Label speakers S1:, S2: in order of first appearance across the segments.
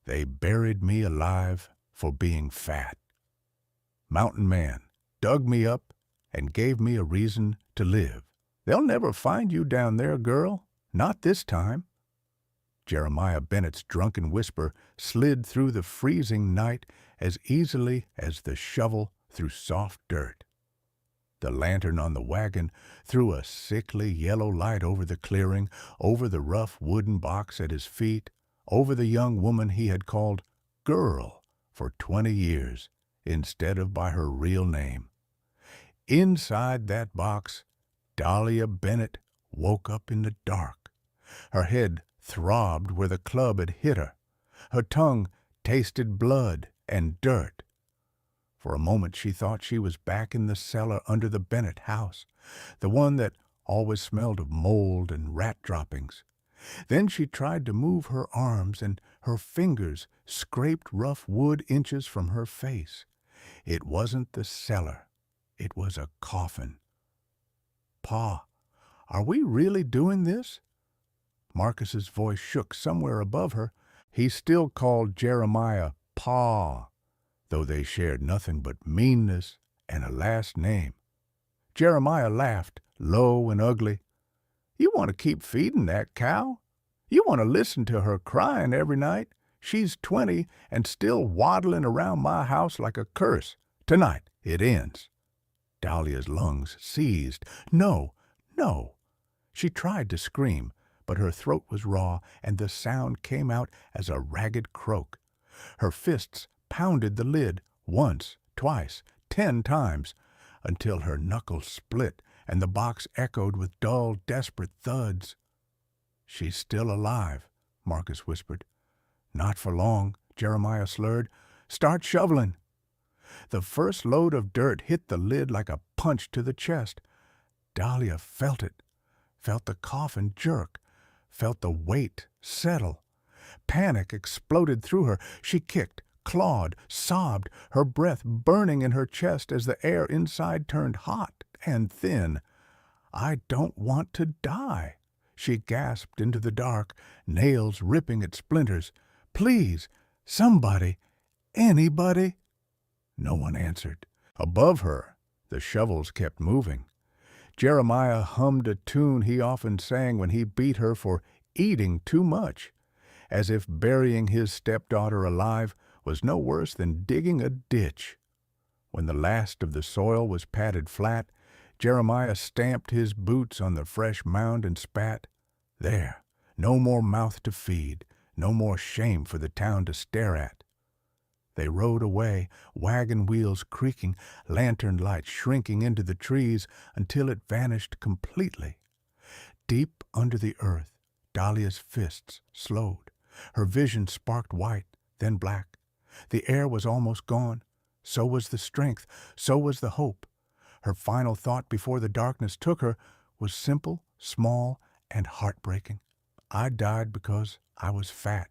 S1: They buried me alive for being fat. Mountain Man dug me up and gave me a reason to live. They'll never find you down there, girl. Not this time. Jeremiah Bennett's drunken whisper slid through the freezing night as easily as the shovel through soft dirt. The lantern on the wagon threw a sickly yellow light over the clearing, over the rough wooden box at his feet, over the young woman he had called Girl for 20 years instead of by her real name. Inside that box, Dahlia Bennett woke up in the dark. Her head throbbed where the club had hit her. Her tongue tasted blood and dirt. For a moment she thought she was back in the cellar under the Bennett house, the one that always smelled of mold and rat droppings. Then she tried to move her arms, and her fingers scraped rough wood inches from her face. It wasn't the cellar. It was a coffin. "Pa, are we really doing this?" Marcus's voice shook somewhere above her. He still called Jeremiah Pa, though they shared nothing but meanness and a last name. Jeremiah laughed, low and ugly. "You want to keep feeding that cow? You want to listen to her crying every night? She's 20 and still waddling around my house like a curse. Tonight it ends." Dahlia's lungs seized. No, no. She tried to scream, but her throat was raw, and the sound came out as a ragged croak. Her fists pounded the lid once, twice, 10 times, until her knuckles split and the box echoed with dull, desperate thuds. "She's still alive," Marcus whispered. "Not for long," Jeremiah slurred. "Start shoveling." The first load of dirt hit the lid like a punch to the chest. Dahlia felt it, felt the coffin jerk, felt the weight settle. Panic exploded through her. She kicked, clawed, sobbed, her breath burning in her chest as the air inside turned hot and thin. "I don't want to die," she gasped into the dark, nails ripping at splinters. "Please, somebody, anybody." No one answered. Above her, the shovels kept moving. Jeremiah hummed a tune he often sang when he beat her for eating too much, as if burying his stepdaughter alive was no worse than digging a ditch. When the last of the soil was patted flat, Jeremiah stamped his boots on the fresh mound and spat. There, no more mouth to feed, no more shame for the town to stare at. They rode away, wagon wheels creaking, lantern light shrinking into the trees until it vanished completely. Deep under the earth, Dahlia's fists slowed. Her vision sparked white, then black. The air was almost gone. So was the strength. So was the hope. Her final thought before the darkness took her was simple, small, and heartbreaking. "I died because I was fat."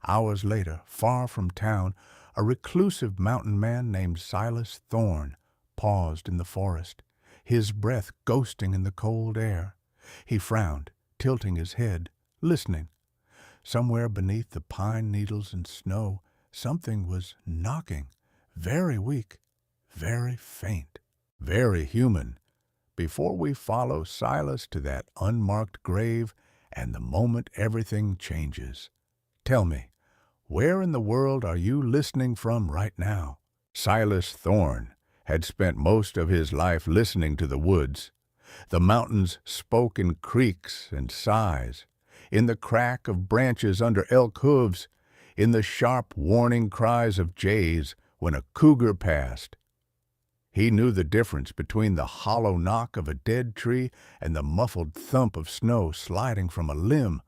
S1: Hours later, far from town, a reclusive mountain man named Silas Thorne paused in the forest, his breath ghosting in the cold air. He frowned, tilting his head, listening. Somewhere beneath the pine needles and snow, something was knocking, very weak, very faint, very human. Before we follow Silas to that unmarked grave and the moment everything changes, tell me, where in the world are you listening from right now? Silas Thorne had spent most of his life listening to the woods. The mountains spoke in creaks and sighs, in the crack of branches under elk hooves, in the sharp warning cries of jays when a cougar passed. He knew the difference between the hollow knock of a dead tree and the muffled thump of snow sliding from a limb.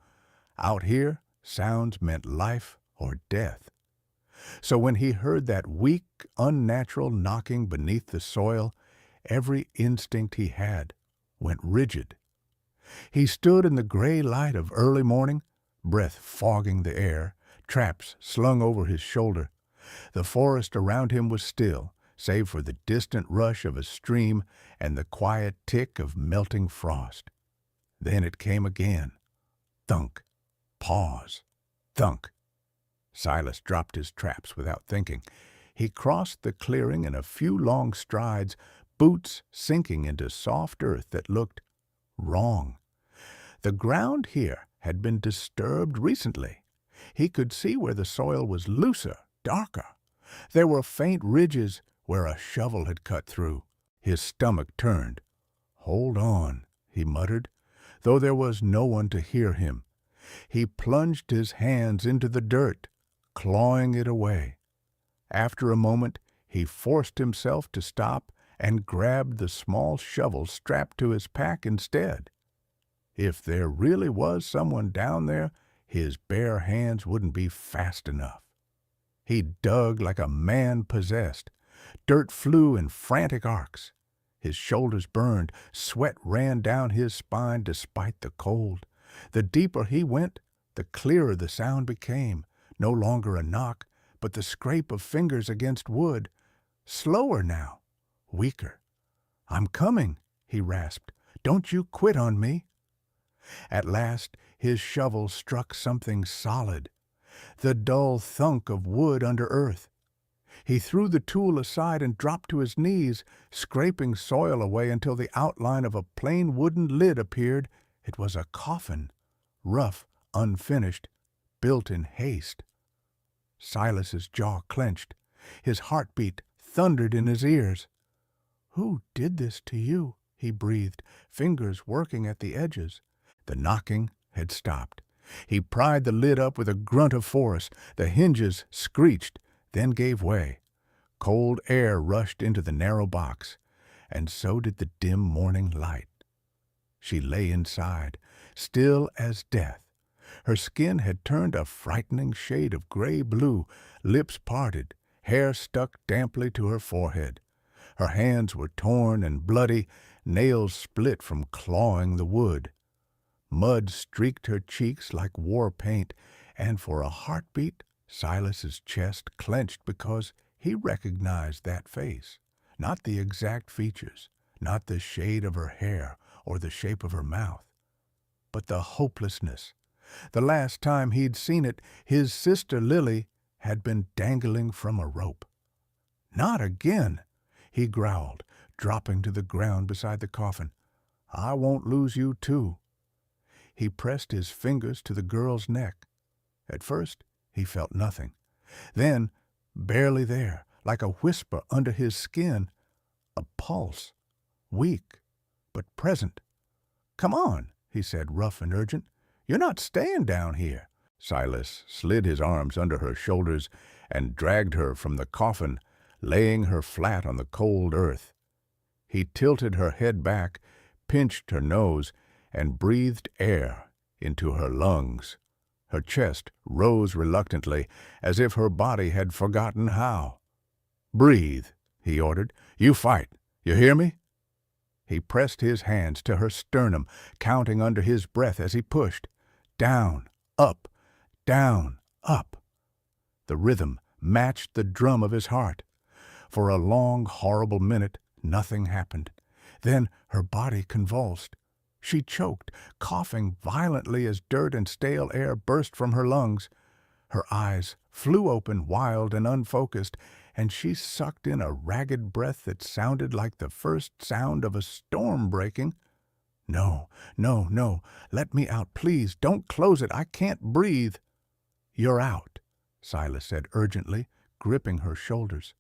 S1: Out here, sounds meant life or death. So when he heard that weak, unnatural knocking beneath the soil, every instinct he had went rigid. He stood in the gray light of early morning, breath fogging the air, traps slung over his shoulder. The forest around him was still, save for the distant rush of a stream and the quiet tick of melting frost. Then it came again. Thunk. Pause. Thunk. Silas dropped his traps without thinking. He crossed the clearing in a few long strides, boots sinking into soft earth that looked wrong. The ground here had been disturbed recently. He could see where the soil was looser, darker. There were faint ridges where a shovel had cut through. His stomach turned. "Hold on," he muttered, though there was no one to hear him. He plunged his hands into the dirt, clawing it away. After a moment, he forced himself to stop and grabbed the small shovel strapped to his pack instead. If there really was someone down there, his bare hands wouldn't be fast enough. He dug like a man possessed. Dirt flew in frantic arcs. His shoulders burned. Sweat ran down his spine despite the cold. The deeper he went, the clearer the sound became. No longer a knock, but the scrape of fingers against wood. Slower now, weaker. "I'm coming," he rasped. "Don't you quit on me." At last his shovel struck something solid, the dull thunk of wood under earth. He threw the tool aside and dropped to his knees, scraping soil away until the outline of a plain wooden lid appeared. It was a coffin, rough, unfinished, built in haste. Silas's jaw clenched. His heartbeat thundered in his ears. "Who did this to you?" he breathed, fingers working at the edges. The knocking had stopped. He pried the lid up with a grunt of force. The hinges screeched, then gave way. Cold air rushed into the narrow box, and so did the dim morning light. She lay inside, still as death. Her skin had turned a frightening shade of gray-blue, lips parted, hair stuck damply to her forehead. Her hands were torn and bloody, nails split from clawing the wood. Mud streaked her cheeks like war paint, and for a heartbeat, Silas's chest clenched because he recognized that face. Not the exact features, not the shade of her hair or the shape of her mouth, but the hopelessness. The last time he'd seen it, his sister Lily had been dangling from a rope. "Not again," he growled, dropping to the ground beside the coffin. "I won't lose you too." He pressed his fingers to the girl's neck. At first, he felt nothing. Then, barely there, like a whisper under his skin, a pulse, weak but present. "Come on," he said, rough and urgent. "You're not staying down here." Silas slid his arms under her shoulders and dragged her from the coffin, laying her flat on the cold earth. He tilted her head back, pinched her nose, and breathed air into her lungs. Her chest rose reluctantly, as if her body had forgotten how. "Breathe," he ordered. "You fight. You hear me?" He pressed his hands to her sternum, counting under his breath as he pushed. Down, up, down, up. The rhythm matched the drum of his heart. For a long, horrible minute, nothing happened. Then her body convulsed. She choked, coughing violently as dirt and stale air burst from her lungs. Her eyes flew open, wild and unfocused, and she sucked in a ragged breath that sounded like the first sound of a storm breaking. "No, no, no, let me out, please. Don't close it. I can't breathe." "You're out," Silas said urgently, gripping her shoulders.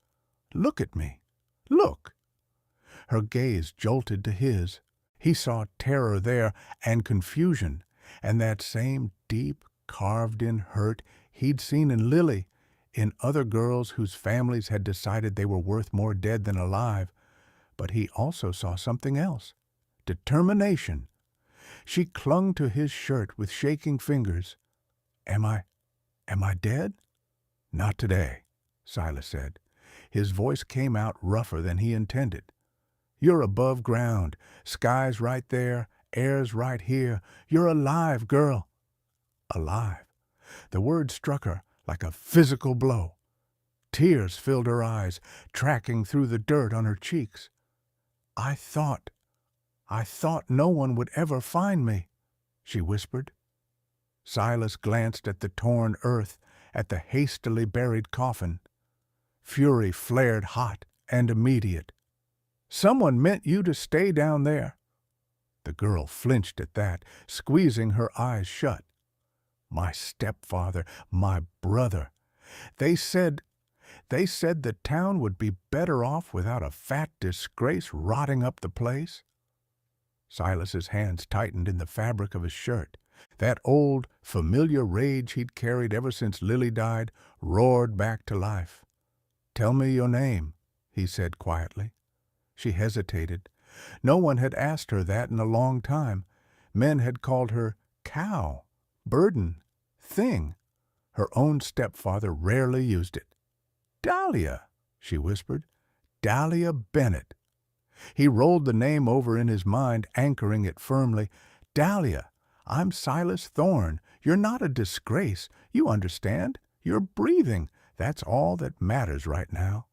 S1: "Look at me. Look." Her gaze jolted to his. He saw terror there and confusion, and that same deep, carved-in hurt he'd seen in Lily, in other girls whose families had decided they were worth more dead than alive. But he also saw something else. Determination. She clung to his shirt with shaking fingers. Am I dead?" "Not today," Silas said. His voice came out rougher than he intended. "You're above ground. Sky's right there. Air's right here. You're alive, girl." Alive. The word struck her like a physical blow. Tears filled her eyes, tracking through the dirt on her cheeks. I thought no one would ever find me," she whispered. Silas glanced at the torn earth at the hastily buried coffin. Fury flared hot and immediate. "Someone meant you to stay down there." The girl flinched at that, squeezing her eyes shut. "My stepfather, my brother. They said the town would be better off without a fat disgrace rotting up the place." Silas's hands tightened in the fabric of his shirt. That old, familiar rage he'd carried ever since Lily died roared back to life. "Tell me your name," he said quietly. She hesitated. No one had asked her that in a long time. Men had called her cow, burden, thing. Her own stepfather rarely used it. "Dahlia," she whispered. "Dahlia Bennett." He rolled the name over in his mind, anchoring it firmly. "Dahlia, I'm Silas Thorne. You're not a disgrace. You understand? You're breathing. That's all that matters right now."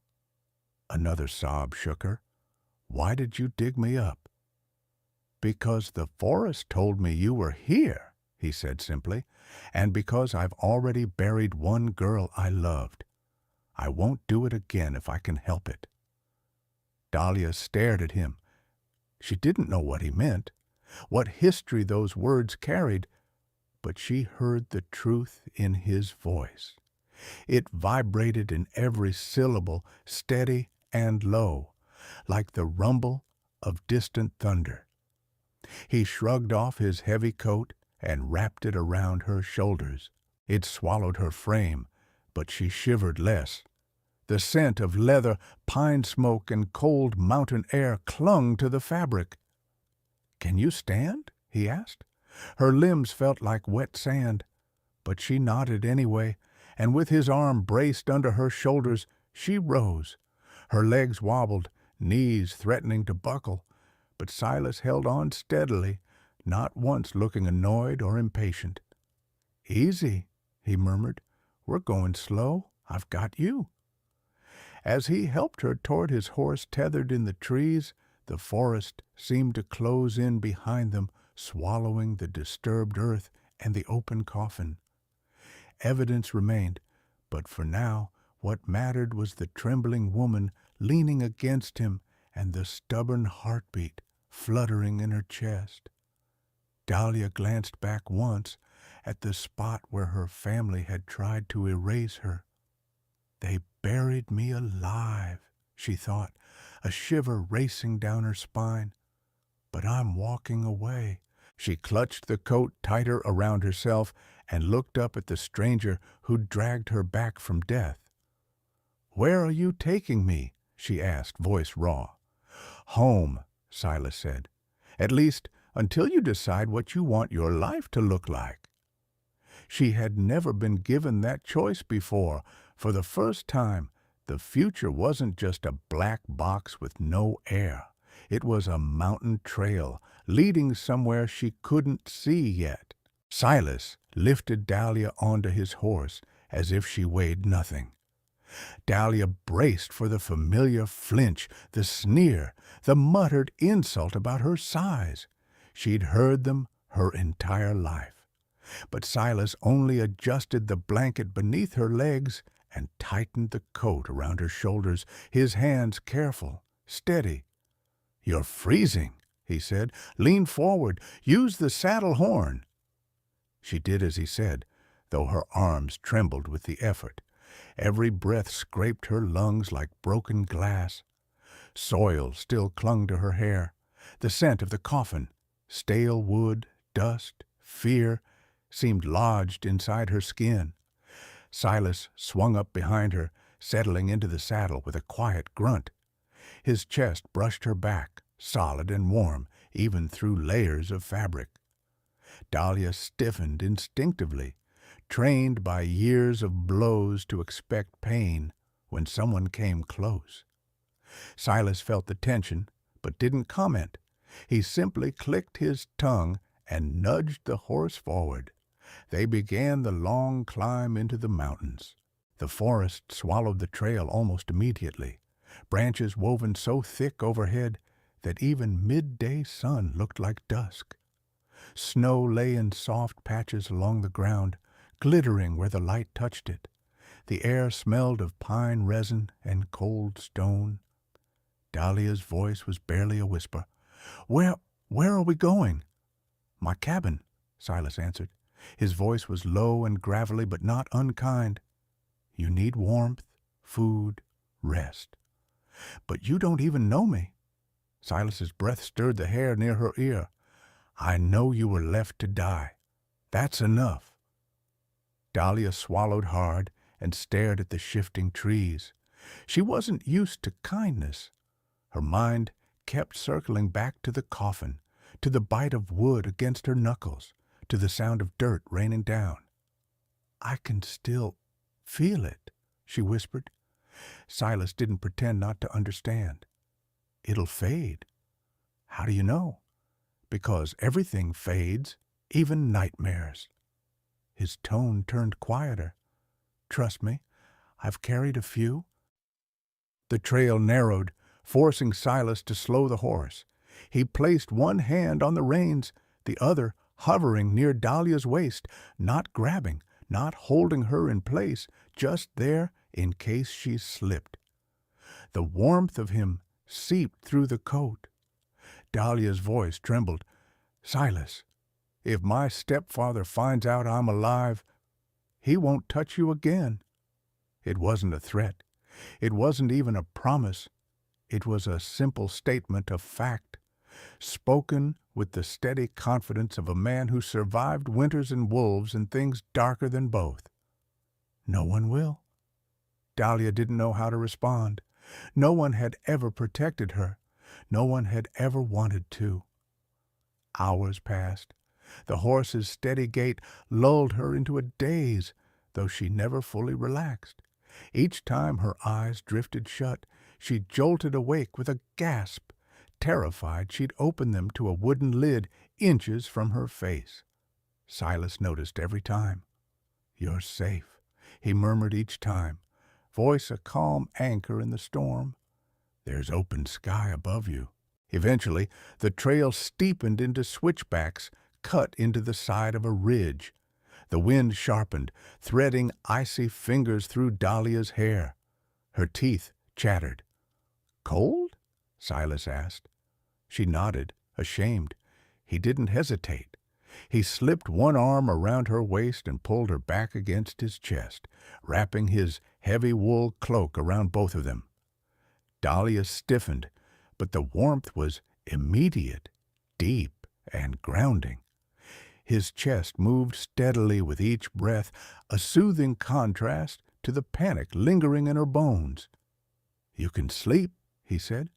S1: Another sob shook her. "Why did you dig me up?" "Because the forest told me you were here," he said simply, "and because I've already buried one girl I loved. I won't do it again if I can help it." Dahlia stared at him. She didn't know what he meant, what history those words carried, but she heard the truth in his voice. It vibrated in every syllable, steady and low, like the rumble of distant thunder. He shrugged off his heavy coat and wrapped it around her shoulders. It swallowed her frame, but she shivered less. The scent of leather, pine smoke, and cold mountain air clung to the fabric. "Can you stand?" he asked. Her limbs felt like wet sand, but she nodded anyway, and with his arm braced under her shoulders, she rose. Her legs wobbled, knees threatening to buckle, but Silas held on steadily, not once looking annoyed or impatient. "Easy," he murmured. "We're going slow. I've got you." As he helped her toward his horse tethered in the trees, the forest seemed to close in behind them, swallowing the disturbed earth and the open coffin. Evidence remained, but for now what mattered was the trembling woman leaning against him and the stubborn heartbeat fluttering in her chest. Dahlia glanced back once at the spot where her family had tried to erase her. "They buried me alive," she thought, a shiver racing down her spine. "But I'm walking away." She clutched the coat tighter around herself and looked up at the stranger who'd dragged her back from death. "Where are you taking me?" she asked, voice raw. "Home," Silas said. "At least, until you decide what you want your life to look like." She had never been given that choice before. For the first time, the future wasn't just a black box with no air. It was a mountain trail leading somewhere she couldn't see yet. Silas lifted Dahlia onto his horse as if she weighed nothing. Dahlia braced for the familiar flinch, the sneer, the muttered insult about her size. She'd heard them her entire life. But Silas only adjusted the blanket beneath her legs and tightened the coat around her shoulders, his hands careful, steady. "You're freezing," he said. "Lean forward. Use the saddle horn." She did as he said, though her arms trembled with the effort. Every breath scraped her lungs like broken glass. Soil still clung to her hair. The scent of the coffin, stale wood, dust, fear, seemed lodged inside her skin. Silas swung up behind her, settling into the saddle with a quiet grunt. His chest brushed her back, solid and warm, even through layers of fabric. Dahlia stiffened instinctively, trained by years of blows to expect pain when someone came close. Silas felt the tension, but didn't comment. He simply clicked his tongue and nudged the horse forward. They began the long climb into the mountains. The forest swallowed the trail almost immediately, branches woven so thick overhead that even midday sun looked like dusk. Snow lay in soft patches along the ground, glittering where the light touched it. The air smelled of pine resin and cold stone. Dahlia's voice was barely a whisper. Where are we going?" "My cabin," Silas answered. His voice was low and gravelly, but not unkind. "You need warmth, food, rest." "But you don't even know me." Silas's breath stirred the hair near her ear. "I know you were left to die. That's enough." Dahlia swallowed hard and stared at the shifting trees. She wasn't used to kindness. Her mind kept circling back to the coffin, to the bite of wood against her knuckles, to the sound of dirt raining down. "I can still feel it," she whispered. Silas didn't pretend not to understand. "It'll fade." "How do you know?" "Because everything fades, even nightmares." His tone turned quieter. "Trust me, I've carried a few." The trail narrowed, forcing Silas to slow the horse. He placed one hand on the reins, the other hovering near Dahlia's waist, not grabbing, not holding her in place, just there in case she slipped. The warmth of him seeped through the coat. Dahlia's voice trembled. "Silas, if my stepfather finds out I'm alive, he won't touch you again." It wasn't a threat. It wasn't even a promise. It was a simple statement of fact, spoken with the steady confidence of a man who survived winters and wolves and things darker than both. "No one will." Dahlia didn't know how to respond. No one had ever protected her. No one had ever wanted to. Hours passed. The horse's steady gait lulled her into a daze, though she never fully relaxed. Each time her eyes drifted shut, she jolted awake with a gasp, terrified she'd open them to a wooden lid inches from her face. Silas noticed every time. "You're safe," he murmured each time, voice a calm anchor in the storm. "There's open sky above you." Eventually, the trail steepened into switchbacks cut into the side of a ridge. The wind sharpened, threading icy fingers through Dahlia's hair. Her teeth chattered. "Cold?" Silas asked. She nodded, ashamed. He didn't hesitate. He slipped one arm around her waist and pulled her back against his chest, wrapping his heavy wool cloak around both of them. Dahlia stiffened, but the warmth was immediate, deep, and grounding. His chest moved steadily with each breath, a soothing contrast to the panic lingering in her bones. "You can sleep," he said.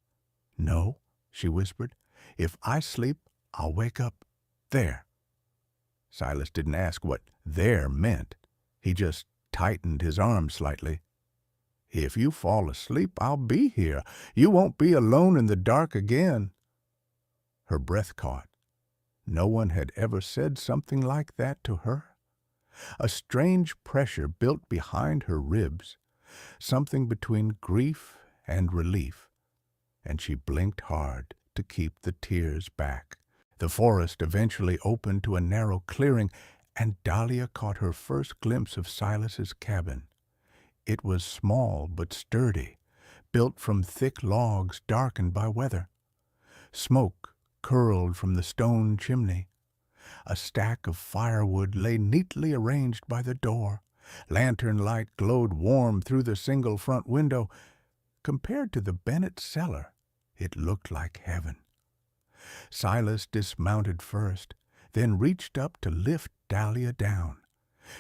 S1: "No," she whispered. "If I sleep, I'll wake up there." Silas didn't ask what there meant. He just tightened his arm slightly. "If you fall asleep, I'll be here. You won't be alone in the dark again." Her breath caught. No one had ever said something like that to her. A strange pressure built behind her ribs, something between grief and relief, and she blinked hard to keep the tears back. The forest eventually opened to a narrow clearing, and Dahlia caught her first glimpse of Silas's cabin. It was small but sturdy, built from thick logs darkened by weather. Smoke curled from the stone chimney. A stack of firewood lay neatly arranged by the door. Lantern light glowed warm through the single front window. Compared to the Bennett cellar, it looked like heaven. Silas dismounted first, then reached up to lift Dahlia down.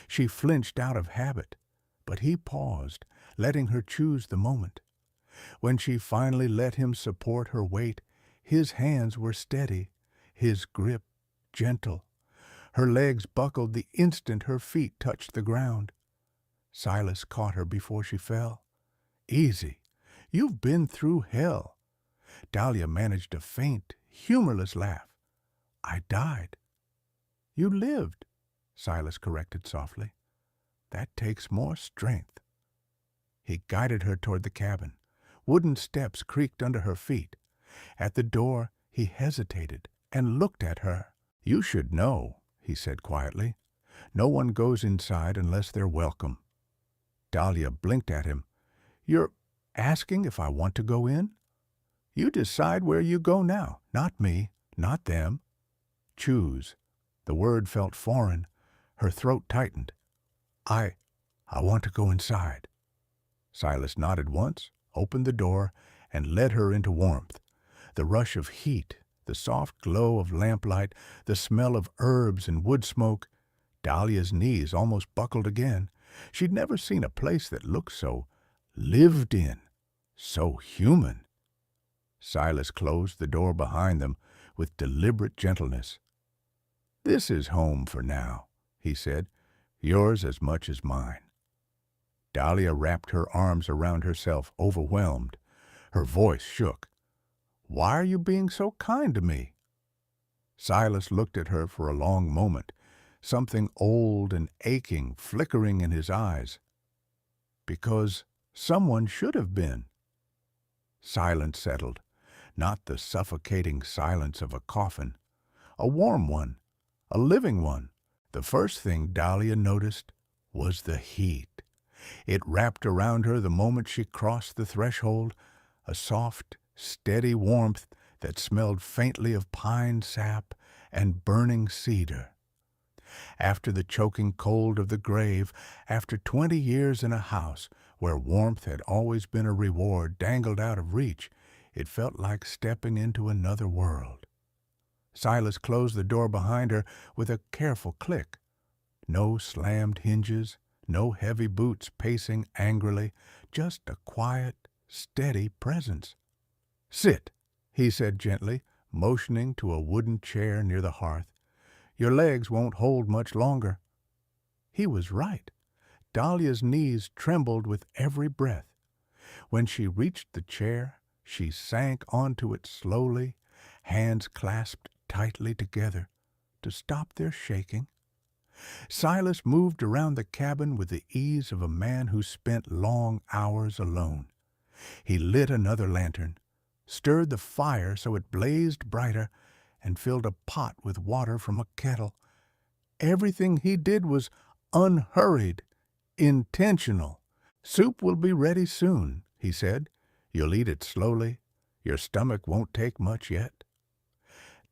S1: She flinched out of habit, but he paused, letting her choose the moment. When she finally let him support her weight, his hands were steady, his grip gentle. Her legs buckled the instant her feet touched the ground. Silas caught her before she fell. "Easy. You've been through hell." Dahlia managed a faint, humorless laugh. "I died." "You lived," Silas corrected softly. "That takes more strength." He guided her toward the cabin. Wooden steps creaked under her feet. At the door, he hesitated and looked at her. "You should know," he said quietly. No one goes inside unless they're welcome. Dahlia blinked at him. You're asking if I want to go in? You decide where you go now, not me, not them. Choose. The word felt foreign. Her throat tightened. I want to go inside. Silas nodded once, opened the door, and led her into warmth. The rush of heat, the soft glow of lamplight, the smell of herbs and wood smoke. Dahlia's knees almost buckled again. She'd never seen a place that looked so lived in, so human. Silas closed the door behind them with deliberate gentleness. This is home for now, he said, yours as much as mine. Dahlia wrapped her arms around herself, overwhelmed. Her voice shook. Why are you being so kind to me? Silas looked at her for a long moment, something old and aching flickering in his eyes. Because someone should have been. Silence settled, not the suffocating silence of a coffin, a warm one, a living one. The first thing Dahlia noticed was the heat. It wrapped around her the moment she crossed the threshold, a soft, steady warmth that smelled faintly of pine sap and burning cedar. After the choking cold of the grave, after 20 years in a house where warmth had always been a reward dangled out of reach, it felt like stepping into another world. Silas closed the door behind her with a careful click. No slammed hinges, no heavy boots pacing angrily, just a quiet, steady presence. Sit, he said gently, motioning to a wooden chair near the hearth. Your legs won't hold much longer. He was right. Dahlia's knees trembled with every breath. When she reached the chair, she sank onto it slowly, hands clasped tightly together to stop their shaking. Silas moved around the cabin with the ease of a man who spent long hours alone. He lit another lantern, stirred the fire so it blazed brighter, and filled a pot with water from a kettle. Everything he did was unhurried, intentional. Soup will be ready soon, he said. You'll eat it slowly. Your stomach won't take much yet.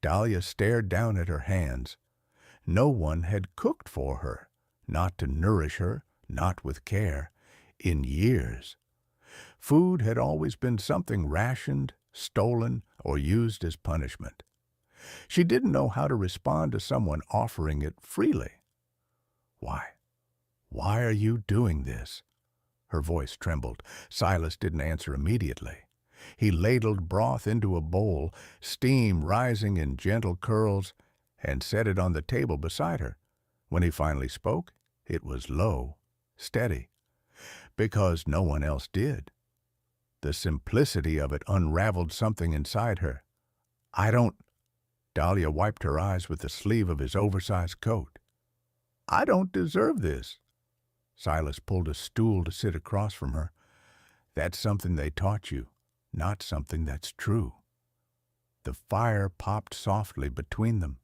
S1: Dahlia stared down at her hands. No one had cooked for her, not to nourish her, not with care, in years. Food had always been something rationed, stolen, or used as punishment. She didn't know how to respond to someone offering it freely. Why are you doing this? Her voice trembled. Silas didn't answer immediately. He ladled broth into a bowl, steam rising in gentle curls, and set it on the table beside her. When he finally spoke, it was low, steady, because no one else did. The simplicity of it unraveled something inside her. Dahlia wiped her eyes with the sleeve of his oversized coat. I don't deserve this. Silas pulled a stool to sit across from her. That's something they taught you, not something that's true. The fire popped softly between them.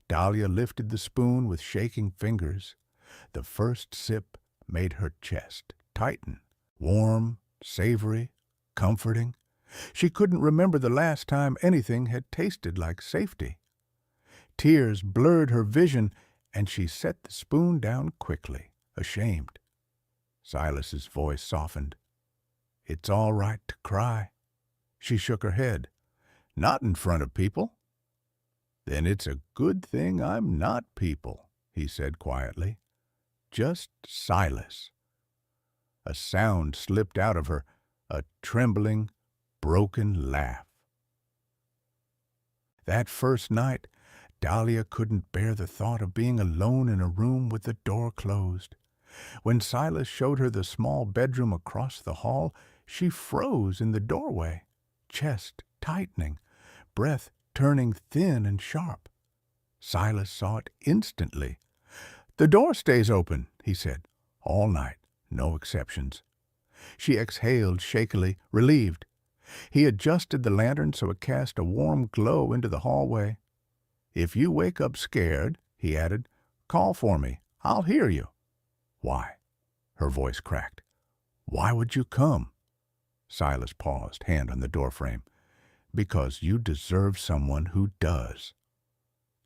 S1: Dahlia lifted the spoon with shaking fingers. The first sip made her chest tighten, warm, savory, comforting. She couldn't remember the last time anything had tasted like safety. Tears blurred her vision, and she set the spoon down quickly, ashamed. Silas's voice softened. It's all right to cry. She shook her head. Not in front of people. Then it's a good thing I'm not people, he said quietly. Just Silas. A sound slipped out of her, a trembling, broken laugh. That first night, Dahlia couldn't bear the thought of being alone in a room with the door closed. When Silas showed her the small bedroom across the hall, she froze in the doorway, chest tightening, breath turning thin and sharp. Silas saw it instantly. The door stays open, he said, all night, no exceptions. She exhaled shakily, relieved. He adjusted the lantern so it cast a warm glow into the hallway. If you wake up scared, he added, call for me. I'll hear you. Why? Her voice cracked. Why would you come? Silas paused, hand on the doorframe. Because you deserve someone who does.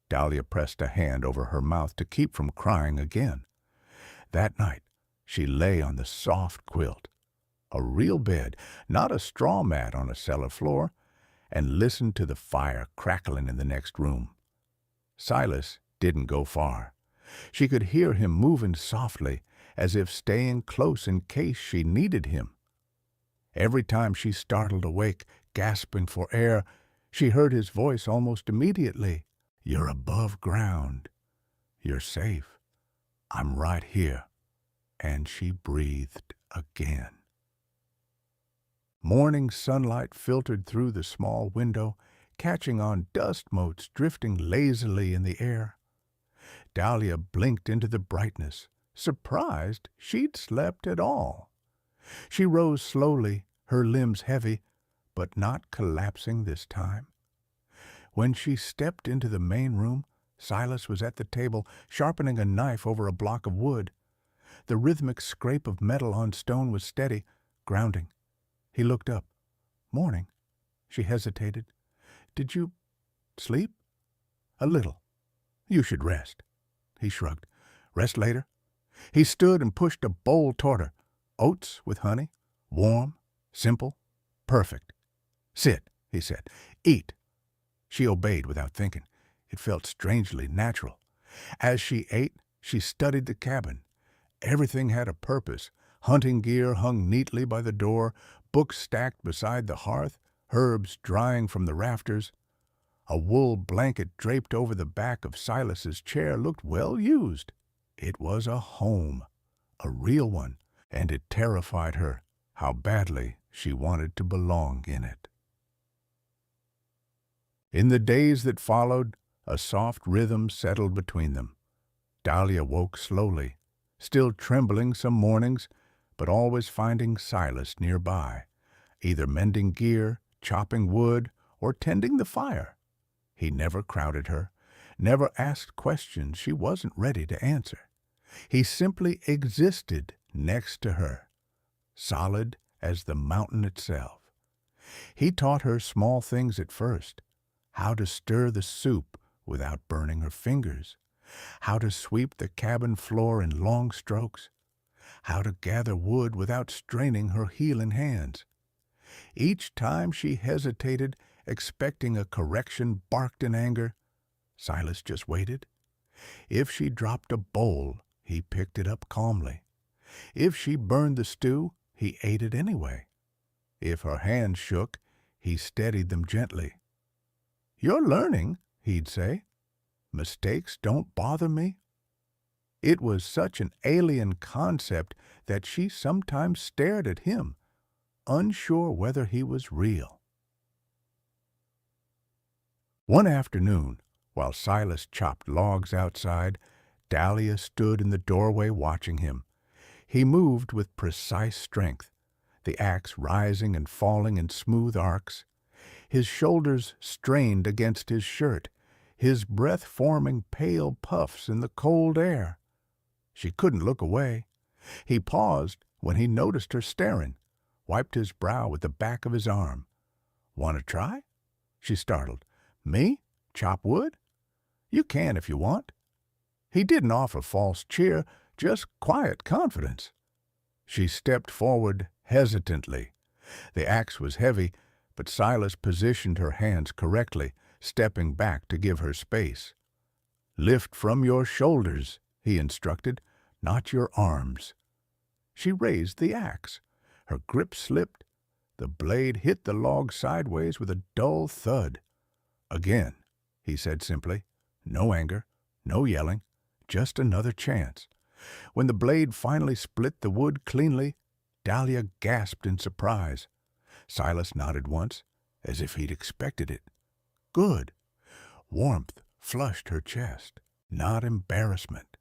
S1: Dahlia pressed a hand over her mouth to keep from crying again. That night, she lay on the soft quilt, a real bed, not a straw mat on a cellar floor, and listened to the fire crackling in the next room. Silas didn't go far. She could hear him moving softly, as if staying close in case she needed him. Every time she startled awake, gasping for air, she heard his voice almost immediately. You're above ground. You're safe. I'm right here. And she breathed again. Morning sunlight filtered through the small window, catching on dust motes drifting lazily in the air. Dahlia blinked into the brightness, surprised she'd slept at all. She rose slowly, her limbs heavy, but not collapsing this time. When she stepped into the main room, Silas was at the table, sharpening a knife over a block of wood. The rhythmic scrape of metal on stone was steady, grounding. He looked up. Morning. She hesitated. Did you sleep? A little. You should rest. He shrugged. Rest later. He stood and pushed a bowl toward her. Oats with honey. Warm. Simple. Perfect. Sit, he said. Eat. She obeyed without thinking. It felt strangely natural. As she ate, she studied the cabin. Everything had a purpose. Hunting gear hung neatly by the door, books stacked beside the hearth, herbs drying from the rafters. A wool blanket draped over the back of Silas's chair looked well used. It was a home, a real one, and it terrified her how badly she wanted to belong in it. In the days that followed, a soft rhythm settled between them. Dahlia woke slowly, still trembling some mornings, but always finding Silas nearby, either mending gear, chopping wood, or tending the fire. He never crowded her, never asked questions she wasn't ready to answer. He simply existed next to her, solid as the mountain itself. He taught her small things at first, how to stir the soup without burning her fingers, how to sweep the cabin floor in long strokes, how to gather wood without straining her healing hands. Each time she hesitated, expecting a correction, barked in anger, Silas just waited. If she dropped a bowl, he picked it up calmly. If she burned the stew, he ate it anyway. If her hands shook, he steadied them gently. You're learning, he'd say. Mistakes don't bother me. It was such an alien concept that she sometimes stared at him, unsure whether he was real. One afternoon, while Silas chopped logs outside, Dahlia stood in the doorway watching him. He moved with precise strength, the axe rising and falling in smooth arcs. His shoulders strained against his shirt, his breath forming pale puffs in the cold air. She couldn't look away. He paused when he noticed her staring, wiped his brow with the back of his arm. Want to try? She startled. Me? Chop wood? You can if you want. He didn't offer false cheer, just quiet confidence. She stepped forward hesitantly. The axe was heavy, but Silas positioned her hands correctly, stepping back to give her space. Lift from your shoulders, he instructed, not your arms. She raised the axe. Her grip slipped. The blade hit the log sideways with a dull thud. Again, he said simply, no anger, no yelling, just another chance. When the blade finally split the wood cleanly, Dahlia gasped in surprise. Silas nodded once, as if he'd expected it. Good. Warmth flushed her chest, not embarrassment,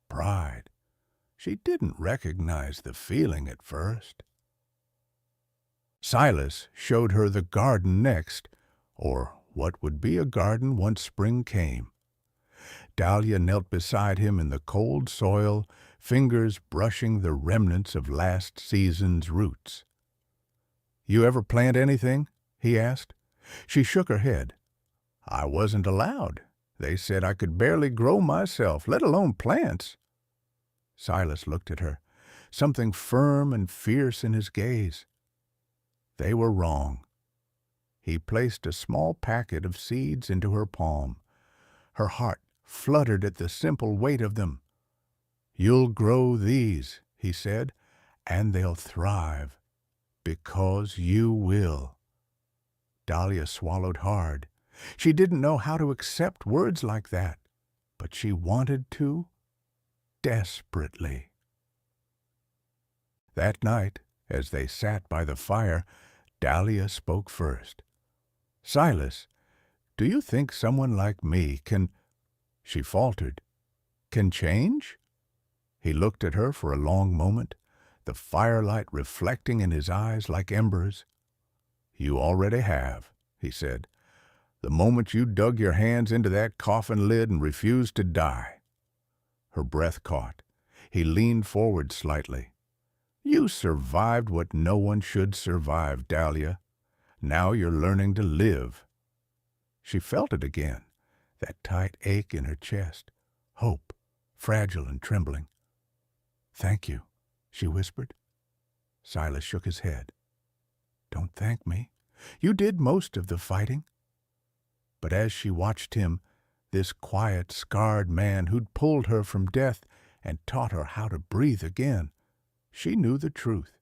S1: pride. She didn't recognize the feeling at first. Silas showed her the garden next, or what would be a garden once spring came. Dahlia knelt beside him in the cold soil, fingers brushing the remnants of last season's roots. "You ever plant anything?" he asked. She shook her head. "I wasn't allowed. They said I could barely grow myself, let alone plants." Silas looked at her, something firm and fierce in his gaze. They were wrong. He placed a small packet of seeds into her palm. Her heart fluttered at the simple weight of them. "You'll grow these," he said, "and they'll thrive. Because you will." Dahlia swallowed hard. She didn't know how to accept words like that, but she wanted to desperately. That night, as they sat by the fire, Dahlia spoke first. "Silas, do you think someone like me can—" She faltered. "Can change?" He looked at her for a long moment, the firelight reflecting in his eyes like embers. "You already have," he said, "the moment you dug your hands into that coffin lid and refused to die." Her breath caught. He leaned forward slightly. "You survived what no one should survive, Dahlia. Now you're learning to live." She felt it again, that tight ache in her chest, hope, fragile and trembling. "Thank you," she whispered. Silas shook his head. "Don't thank me. You did most of the fighting." But as she watched him, this quiet, scarred man who'd pulled her from death and taught her how to breathe again, she knew the truth.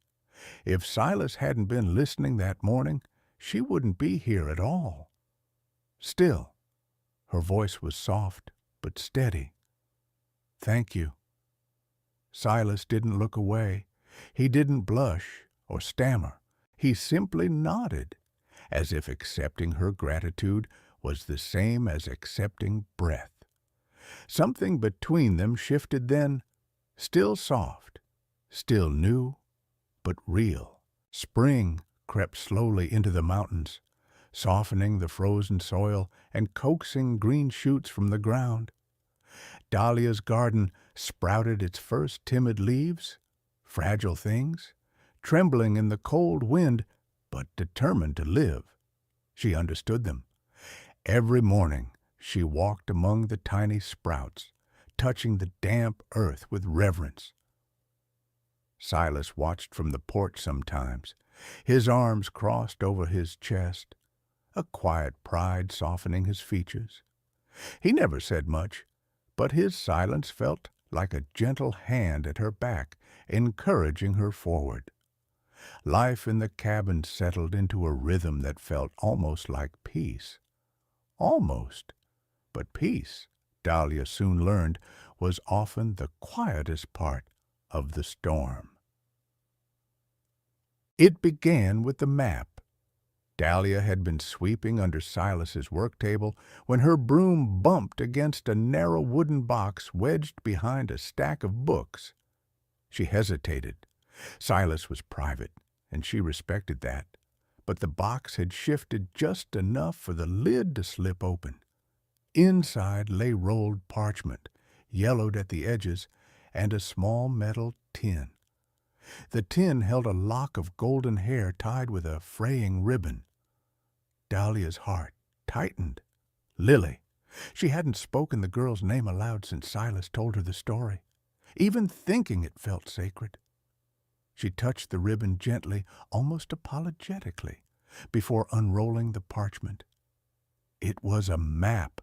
S1: If Silas hadn't been listening that morning, she wouldn't be here at all. Still, her voice was soft but steady. "Thank you." Silas didn't look away. He didn't blush or stammer. He simply nodded, as if accepting her gratitude was the same as accepting breath. Something between them shifted then, still soft, still new, but real. Spring crept slowly into the mountains, softening the frozen soil and coaxing green shoots from the ground. Dahlia's garden sprouted its first timid leaves, fragile things, trembling in the cold wind, but determined to live. She understood them. Every morning she walked among the tiny sprouts, touching the damp earth with reverence. Silas watched from the porch sometimes, his arms crossed over his chest, a quiet pride softening his features. He never said much, but his silence felt like a gentle hand at her back, encouraging her forward. Life in the cabin settled into a rhythm that felt almost like peace. Almost. But peace, Dahlia soon learned, was often the quietest part of the storm. It began with the map. Dahlia had been sweeping under Silas's work table when her broom bumped against a narrow wooden box wedged behind a stack of books. She hesitated. Silas was private, and she respected that. But the box had shifted just enough for the lid to slip open. Inside lay rolled parchment, yellowed at the edges, and a small metal tin. The tin held a lock of golden hair tied with a fraying ribbon. Dahlia's heart tightened. Lily. She hadn't spoken the girl's name aloud since Silas told her the story. Even thinking it felt sacred. She touched the ribbon gently, almost apologetically, before unrolling the parchment. It was a map,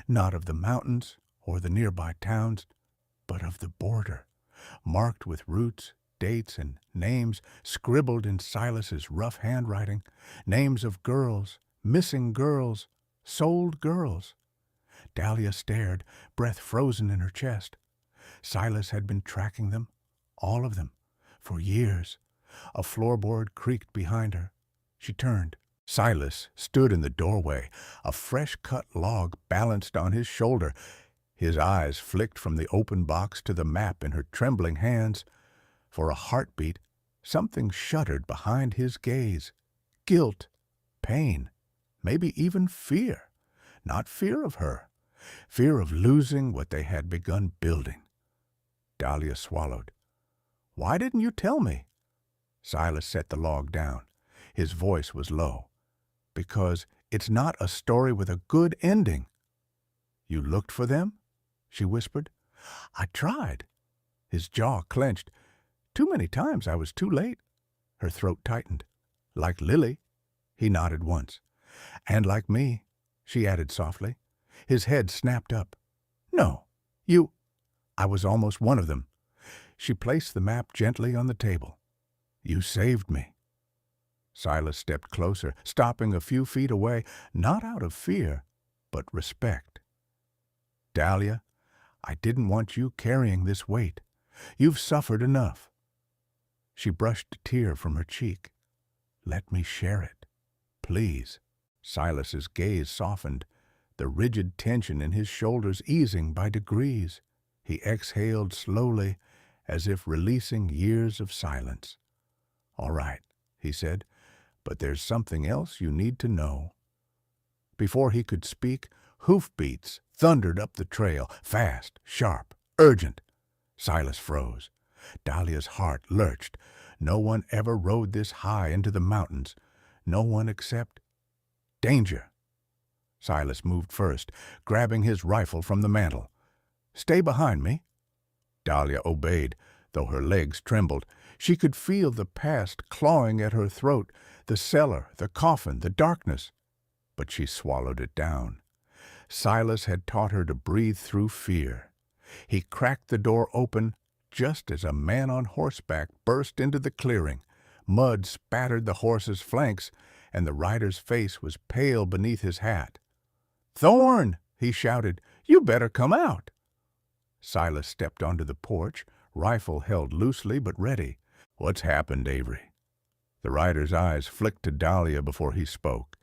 S1: not of the mountains or the nearby towns, but of the border, marked with routes, dates, and names scribbled in Silas's rough handwriting, names of girls, missing girls, sold girls. Dahlia stared, breath frozen in her chest. Silas had been tracking them, all of them, for years. A floorboard creaked behind her. She turned. Silas stood in the doorway, a fresh-cut log balanced on his shoulder. His eyes flicked from the open box to the map in her trembling hands. For a heartbeat, something shuddered behind his gaze. Guilt, pain, maybe even fear. Not fear of her, fear of losing what they had begun building. Dahlia swallowed. "Why didn't you tell me?" Silas set the log down. His voice was low. "Because it's not a story with a good ending." "You looked for them?" she whispered. "I tried." His jaw clenched. "Too many times I was too late." Her throat tightened. "Like Lily." He nodded once. "And like me," she added softly. His head snapped up. "No, you—" "I was almost one of them." She placed the map gently on the table. "You saved me." Silas stepped closer, stopping a few feet away, not out of fear, but respect. "Dahlia, I didn't want you carrying this weight. You've suffered enough." She brushed a tear from her cheek. "Let me share it, please." Silas's gaze softened, the rigid tension in his shoulders easing by degrees. He exhaled slowly, as if releasing years of silence. "All right," he said, "but there's something else you need to know." Before he could speak, hoofbeats thundered up the trail, fast, sharp, urgent. Silas froze. Dahlia's heart lurched. No one ever rode this high into the mountains. No one except— Danger! Silas moved first, grabbing his rifle from the mantel. "Stay behind me." Dahlia obeyed, though her legs trembled. She could feel the past clawing at her throat, the cellar, the coffin, the darkness. But she swallowed it down. Silas had taught her to breathe through fear. He cracked the door open just as a man on horseback burst into the clearing. Mud spattered the horse's flanks, and the rider's face was pale beneath his hat. "Thorn!" he shouted. "You better come out." Silas stepped onto the porch, rifle held loosely but ready. "What's happened, Avery?" The rider's eyes flicked to Dahlia before he spoke.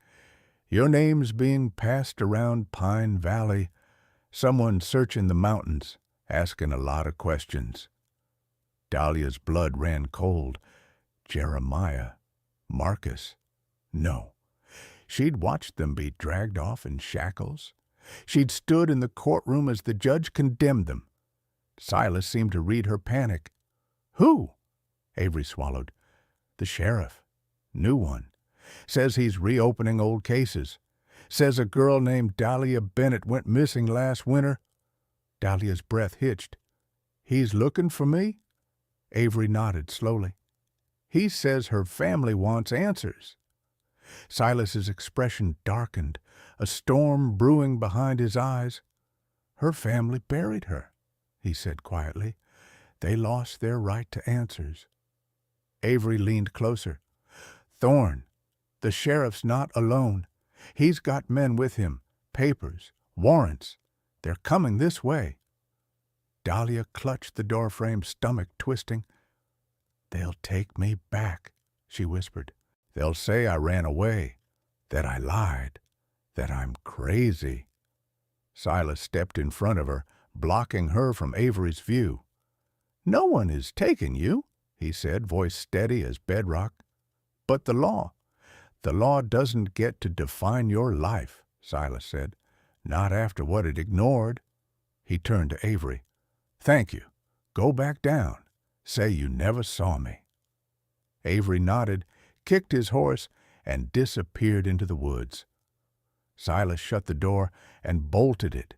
S1: "Your name's being passed around Pine Valley. Someone searching the mountains, asking a lot of questions." Dahlia's blood ran cold. Jeremiah, Marcus. No. She'd watched them be dragged off in shackles. She'd stood in the courtroom as the judge condemned them. Silas seemed to read her panic. "Who?" Avery swallowed. "The sheriff. New one. Says he's reopening old cases. Says a girl named Dahlia Bennett went missing last winter." Dahlia's breath hitched. "He's looking for me?" Avery nodded slowly. "He says her family wants answers." Silas's expression darkened, a storm brewing behind his eyes. "Her family buried her," he said quietly. "They lost their right to answers." Avery leaned closer. "Thorn, the sheriff's not alone. He's got men with him, papers, warrants. They're coming this way." Dahlia clutched the doorframe, stomach twisting. "They'll take me back," she whispered. "They'll say I ran away, that I lied, that I'm crazy." Silas stepped in front of her, blocking her from Avery's view. "No one is taking you," he said, voice steady as bedrock. "But the law doesn't get to define your life," Silas said. "Not after what it ignored." He turned to Avery. "Thank you. Go back down. Say you never saw me." Avery nodded, kicked his horse, and disappeared into the woods. Silas shut the door and bolted it,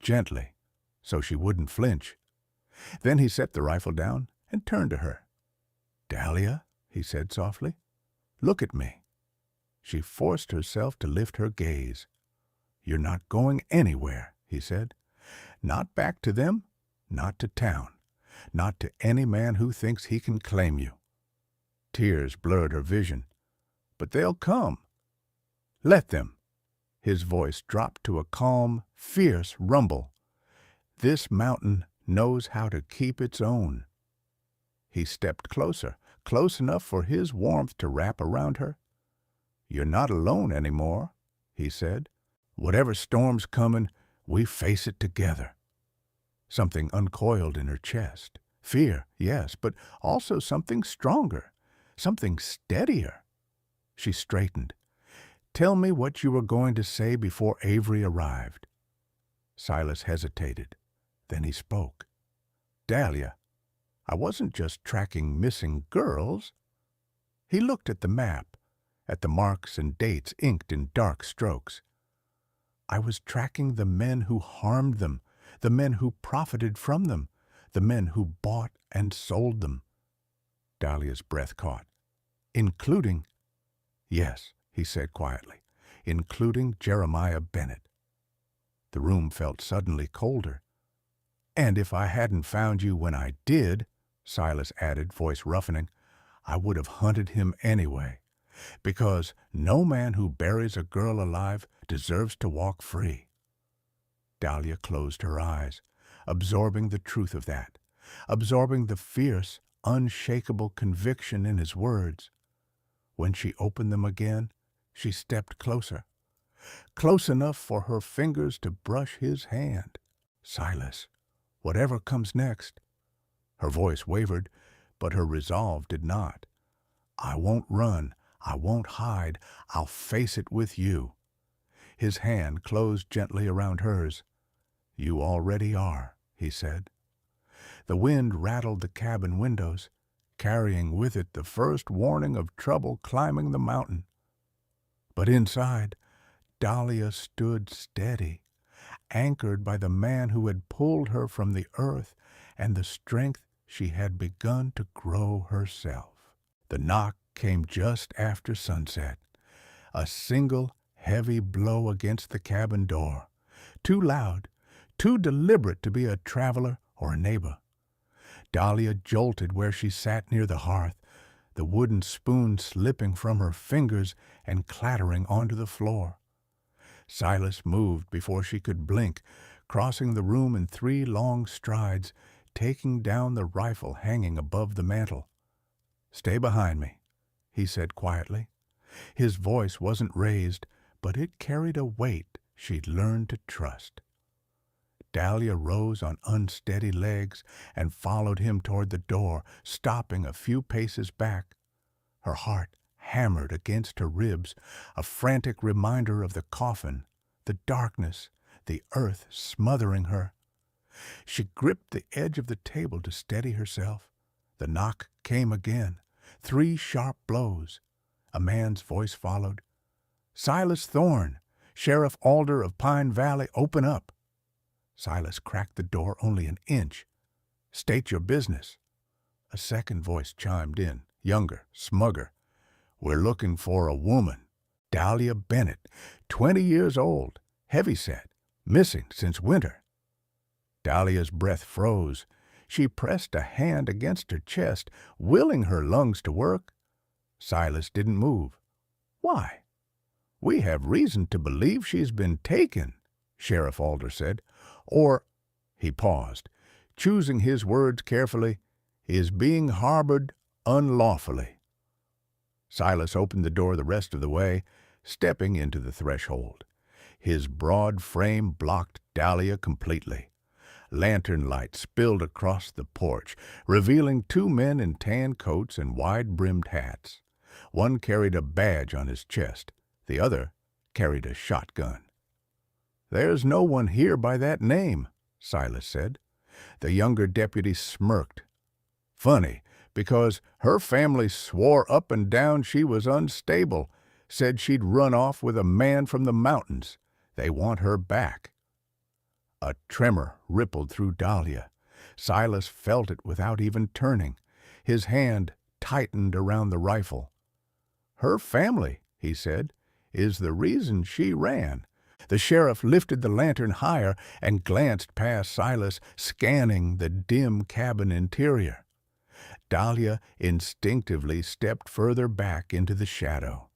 S1: gently, so she wouldn't flinch. Then he set the rifle down and turned to her. "Dahlia," he said softly, "look at me." She forced herself to lift her gaze. "You're not going anywhere," he said. "Not back to them, not to town, not to any man who thinks he can claim you." Tears blurred her vision. "But they'll come." "Let them." His voice dropped to a calm, fierce rumble. "This mountain knows how to keep its own." He stepped closer, close enough for his warmth to wrap around her. "You're not alone anymore," he said. "Whatever storm's coming, we face it together." Something uncoiled in her chest. Fear, yes, but also something stronger, something steadier. She straightened. "Tell me what you were going to say before Avery arrived." Silas hesitated. Then he spoke. "Dahlia, I wasn't just tracking missing girls." He looked at the map, at the marks and dates inked in dark strokes. "I was tracking the men who harmed them, the men who profited from them, the men who bought and sold them." Dahlia's breath caught. "Including—" "Yes," he said quietly, "including Jeremiah Bennett." The room felt suddenly colder. "And if I hadn't found you when I did," Silas added, voice roughening, "I would have hunted him anyway. Because no man who buries a girl alive deserves to walk free." Dahlia closed her eyes, absorbing the truth of that, absorbing the fierce, unshakable conviction in his words. When she opened them again, she stepped closer, close enough for her fingers to brush his hand. "Silas, whatever comes next." Her voice wavered, but her resolve did not. "I won't run. I won't hide. I'll face it with you." His hand closed gently around hers. "You already are," he said. The wind rattled the cabin windows, carrying with it the first warning of trouble climbing the mountain. But inside, Dahlia stood steady, anchored by the man who had pulled her from the earth and the strength she had begun to grow herself. The knock came just after sunset, a single heavy blow against the cabin door, too loud, too deliberate to be a traveler or a neighbor. Dahlia jolted where she sat near the hearth, the wooden spoon slipping from her fingers and clattering onto the floor. Silas moved before she could blink, crossing the room in 3 long strides, taking down the rifle hanging above the mantel. "Stay behind me," he said quietly. His voice wasn't raised, but it carried a weight she'd learned to trust. Dahlia rose on unsteady legs and followed him toward the door, stopping a few paces back. Her heart hammered against her ribs, a frantic reminder of the coffin, the darkness, the earth smothering her. She gripped the edge of the table to steady herself. The knock came again, 3 sharp blows. A man's voice followed. "Silas Thorne, Sheriff Alder of Pine Valley, open up." Silas cracked the door only an inch. "State your business." A second voice chimed in, younger, smugger. "We're looking for a woman, Dahlia Bennett, 20 years old, heavyset, missing since winter." Dahlia's breath froze. She pressed a hand against her chest, willing her lungs to work. Silas didn't move. "Why?" "We have reason to believe she's been taken," Sheriff Alder said. "Or," he paused, choosing his words carefully, "is being harbored unlawfully." Silas opened the door the rest of the way, stepping into the threshold. His broad frame blocked Dahlia completely. Lantern light spilled across the porch, revealing 2 men in tan coats and wide-brimmed hats. One carried a badge on his chest. The other carried a shotgun. "There's no one here by that name," Silas said. The younger deputy smirked. "Funny, because her family swore up and down she was unstable, said she'd run off with a man from the mountains. They want her back." A tremor rippled through Dahlia. Silas felt it without even turning. His hand tightened around the rifle. "Her family," he said, "is the reason she ran." The sheriff lifted the lantern higher and glanced past Silas, scanning the dim cabin interior. Dahlia instinctively stepped further back into the shadow.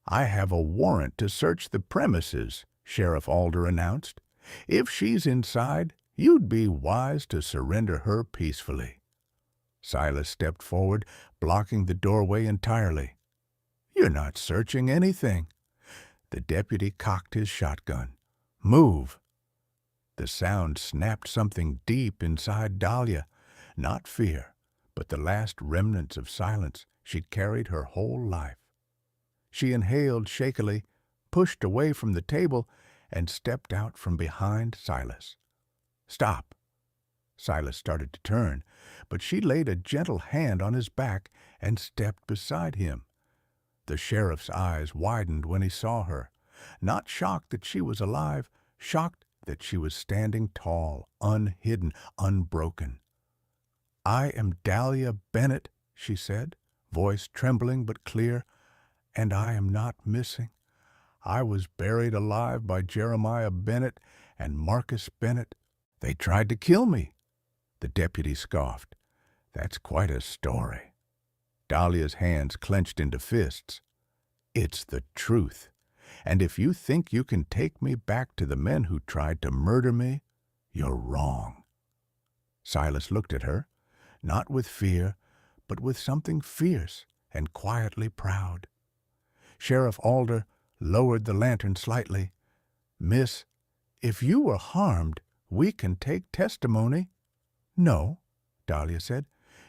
S1: "I have a warrant to search the premises," Sheriff Alder announced. "If she's inside, you'd be wise to surrender her peacefully." Silas stepped forward, blocking the doorway entirely. "You're not searching anything." The deputy cocked his shotgun. "Move." The sound snapped something deep inside Dahlia. Not fear, but the last remnants of silence she'd carried her whole life. She inhaled shakily, pushed away from the table, and stepped out from behind Silas. "Stop!" Silas started to turn, but she laid a gentle hand on his back and stepped beside him. The sheriff's eyes widened when he saw her, not shocked that she was alive, shocked that she was standing tall, unhidden, unbroken. "I am Dahlia Bennett," she said, voice trembling but clear, "and I am not missing. I was buried alive by Jeremiah Bennett and Marcus Bennett. They tried to kill me." The deputy scoffed. "That's quite a story." Dahlia's hands clenched into fists. "It's the truth. And if you think you can take me back to the men who tried to murder me, you're wrong." Silas looked at her, not with fear, but with something fierce and quietly proud. Sheriff Alder lowered the lantern slightly. "Miss, if you were harmed, we can take testimony." "No," Dahlia said.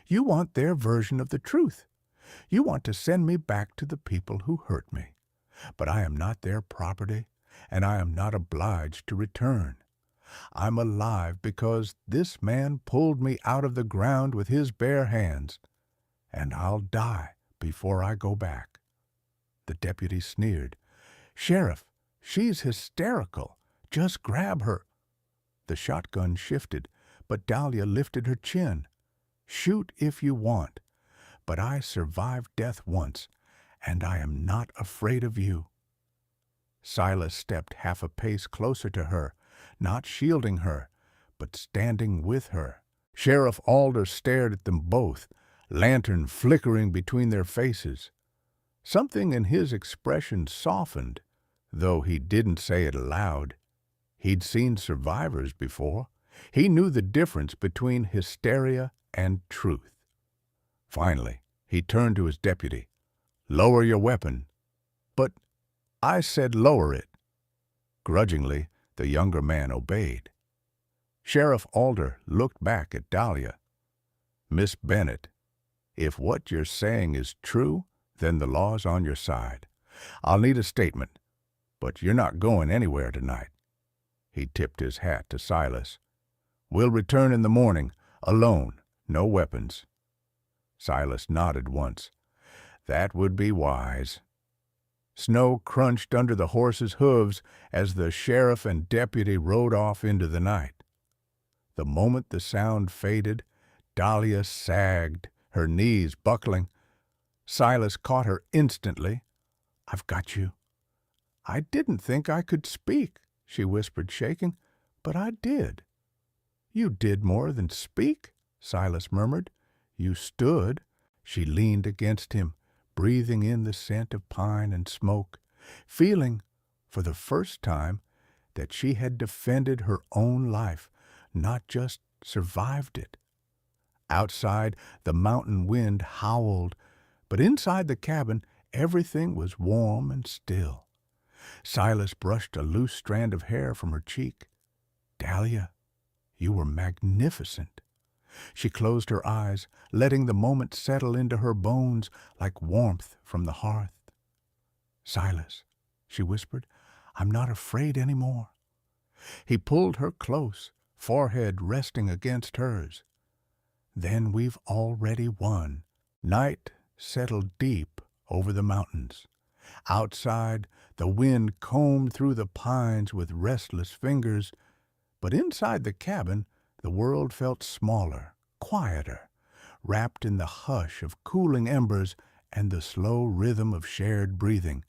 S1: "You want their version of the truth. You want to send me back to the people who hurt me. But I am not their property, and I am not obliged to return. I'm alive because this man pulled me out of the ground with his bare hands, and I'll die before I go back." The deputy sneered. "Sheriff, she's hysterical. Just grab her." The shotgun shifted, but Dahlia lifted her chin. "Shoot if you want, but I survived death once, and I am not afraid of you." Silas stepped half a pace closer to her, not shielding her, but standing with her. Sheriff Alder stared at them both, lantern flickering between their faces. Something in his expression softened, though he didn't say it aloud. He'd seen survivors before. He knew the difference between hysteria and truth. Finally, he turned to his deputy. "Lower your weapon." "But I said lower it." Grudgingly, the younger man obeyed. Sheriff Alder looked back at Dahlia. "Miss Bennett, if what you're saying is true, then the law's on your side. I'll need a statement, but you're not going anywhere tonight." He tipped his hat to Silas. "We'll return in the morning, alone, no weapons." Silas nodded once. "That would be wise." Snow crunched under the horses' hooves as the sheriff and deputy rode off into the night. The moment the sound faded, Dahlia sagged, her knees buckling. Silas caught her instantly. "I've got you." "I didn't think I could speak," she whispered, shaking, "but I did." "You did more than speak," Silas murmured. "You stood." She leaned against him, breathing in the scent of pine and smoke, feeling, for the first time, that she had defended her own life, not just survived it. Outside, the mountain wind howled, but inside the cabin, everything was warm and still. Silas brushed a loose strand of hair from her cheek. "Dahlia, you were magnificent." She closed her eyes, letting the moment settle into her bones like warmth from the hearth. "Silas," she whispered, "I'm not afraid any more." He pulled her close, forehead resting against hers. "Then we've already won." Night settled deep over the mountains. Outside, the wind combed through the pines with restless fingers, but inside the cabin, the world felt smaller, quieter, wrapped in the hush of cooling embers and the slow rhythm of shared breathing.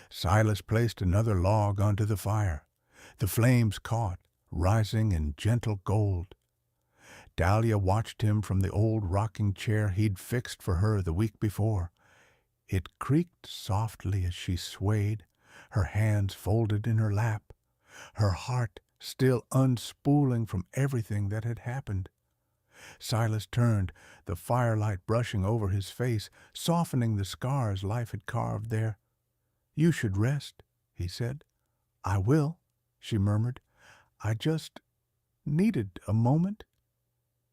S1: Silas placed another log onto the fire. The flames caught, rising in gentle gold. Dahlia watched him from the old rocking chair he'd fixed for her the week before. It creaked softly as she swayed, her hands folded in her lap, her heart still unspooling from everything that had happened. Silas turned, the firelight brushing over his face, softening the scars life had carved there. "You should rest," he said. "I will," she murmured. "I just needed a moment."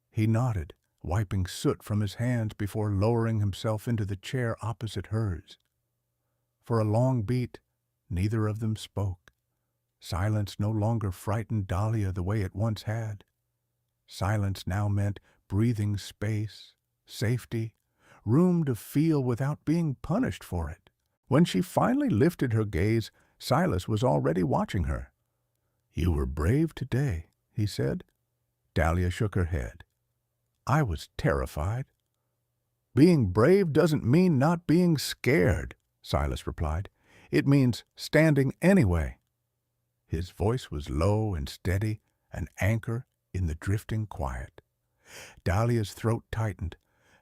S1: He nodded, wiping soot from his hands before lowering himself into the chair opposite hers. For a long beat, neither of them spoke. Silence no longer frightened Dahlia the way it once had. Silence now meant breathing space, safety, room to feel without being punished for it. When she finally lifted her gaze, Silas was already watching her. "You were brave today," he said. Dahlia shook her head. "I was terrified." "Being brave doesn't mean not being scared," Silas replied. "It means standing anyway." His voice was low and steady, an anchor in the drifting quiet. Dahlia's throat tightened,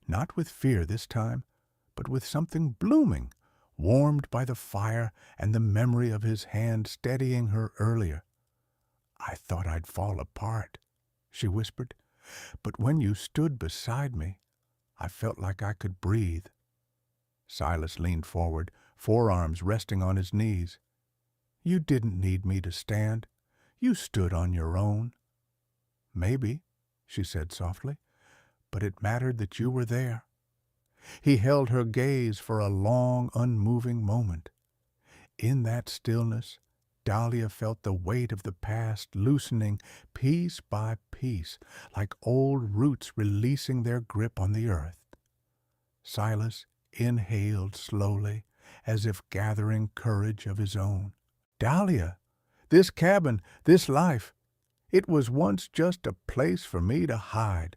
S1: not with fear this time, but with something blooming, warmed by the fire and the memory of his hand steadying her earlier. "I thought I'd fall apart," she whispered, "but when you stood beside me, I felt like I could breathe." Silas leaned forward, forearms resting on his knees. "You didn't need me to stand. You stood on your own." "Maybe," she said softly, "but it mattered that you were there." He held her gaze for a long, unmoving moment. In that stillness, Dahlia felt the weight of the past loosening piece by piece, like old roots releasing their grip on the earth. Silas inhaled slowly, as if gathering courage of his own. "Dahlia, this cabin, this life, it was once just a place for me to hide,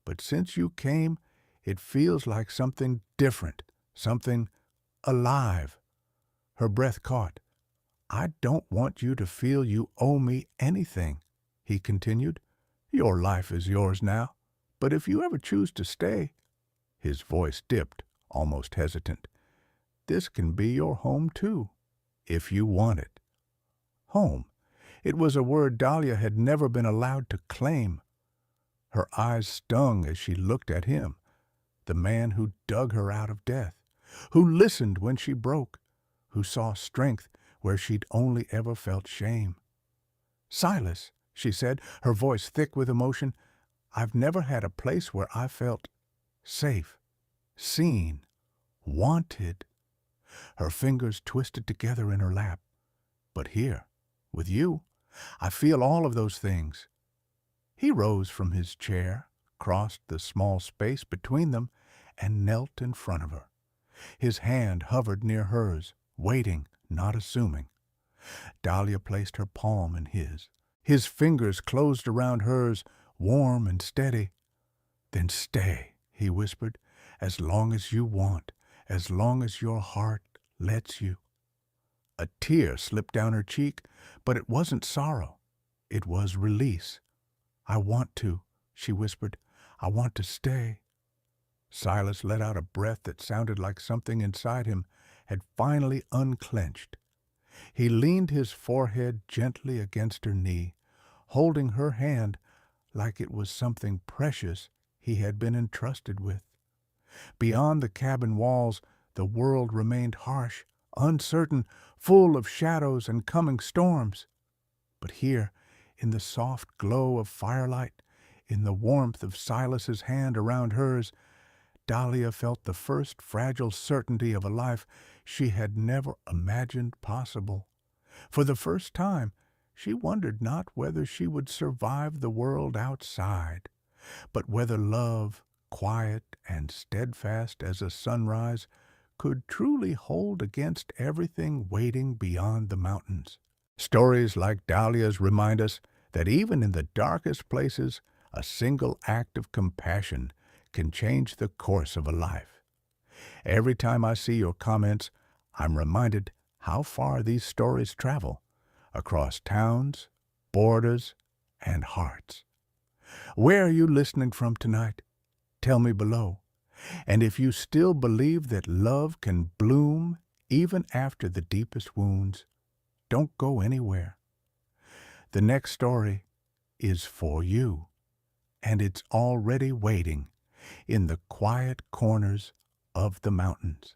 S1: but since you came, it feels like something different, something alive." Her breath caught. "I don't want you to feel you owe me anything," he continued. "Your life is yours now, but if you ever choose to stay—" His voice dipped, almost hesitant. "This can be your home too, if you want it." Home. It was a word Dahlia had never been allowed to claim. Her eyes stung as she looked at him, the man who dug her out of death, who listened when she broke, who saw strength where she'd only ever felt shame. "Silas," she said, her voice thick with emotion, "I've never had a place where I felt safe, seen, wanted." Her fingers twisted together in her lap. "But here, with you, I feel all of those things." He rose from his chair, crossed the small space between them, and knelt in front of her. His hand hovered near hers, waiting, not assuming. Dahlia placed her palm in his. His fingers closed around hers, warm and steady. "Then stay," he whispered, "as long as you want, as long as your heart lets you." A tear slipped down her cheek, but it wasn't sorrow. It was release. "I want to," she whispered. "I want to stay." Silas let out a breath that sounded like something inside him had finally unclenched. He leaned his forehead gently against her knee, holding her hand like it was something precious he had been entrusted with. Beyond the cabin walls, the world remained harsh, uncertain, full of shadows and coming storms. But here, in the soft glow of firelight, in the warmth of Silas's hand around hers, Dahlia felt the first fragile certainty of a life she had never imagined possible. For the first time, she wondered not whether she would survive the world outside, but whether love, quiet and steadfast as a sunrise, could truly hold against everything waiting beyond the mountains. Stories like Dahlia's remind us that even in the darkest places, a single act of compassion can change the course of a life. Every time I see your comments, I'm reminded how far these stories travel, across towns, borders, and hearts. Where are you listening from tonight? Tell me below. And if you still believe that love can bloom even after the deepest wounds, don't go anywhere. The next story is for you, and it's already waiting in the quiet corners of the mountains.